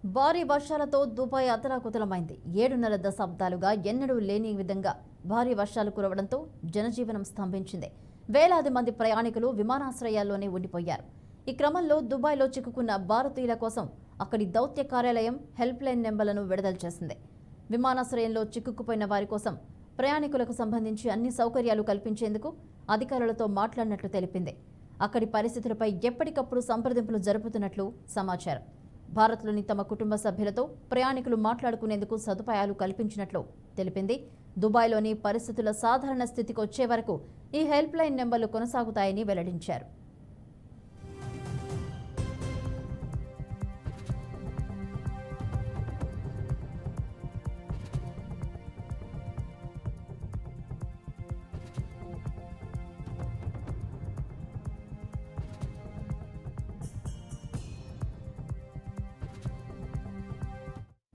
భారీ వర్షాలతో దుబాయ్ అతలాకుతలమైంది. 7.5 దశాబ్దాలుగా ఎన్నడూ లేని విధంగా భారీ వర్షాలు కురవడంతో జనజీవనం స్తంభించింది. వేలాది మంది ప్రయాణికులు విమానాశ్రయాల్లోనే ఉండిపోయారు. ఈ క్రమంలో దుబాయ్లో చిక్కుకున్న భారతీయుల కోసం అక్కడి దౌత్య కార్యాలయం హెల్ప్ లైన్ నెంబర్లను విడుదల చేసింది. విమానాశ్రయంలో చిక్కుకుపోయిన వారి కోసం ప్రయాణికులకు సంబంధించి అన్ని సౌకర్యాలు కల్పించేందుకు అధికారులతో మాట్లాడినట్లు తెలిపింది. అక్కడి పరిస్థితులపై ఎప్పటికప్పుడు సంప్రదింపులు జరుపుతున్నట్లు సమాచారం. భారత్లోని తమ కుటుంబ సభ్యులతో ప్రయాణికులు మాట్లాడుకునేందుకు సదుపాయాలు కల్పించినట్లు తెలిపింది. దుబాయ్లోని పరిస్థితుల సాధారణ స్థితికి వచ్చే వరకు ఈ హెల్ప్ లైన్ నెంబర్లు కొనసాగుతాయని వెల్లడించారు.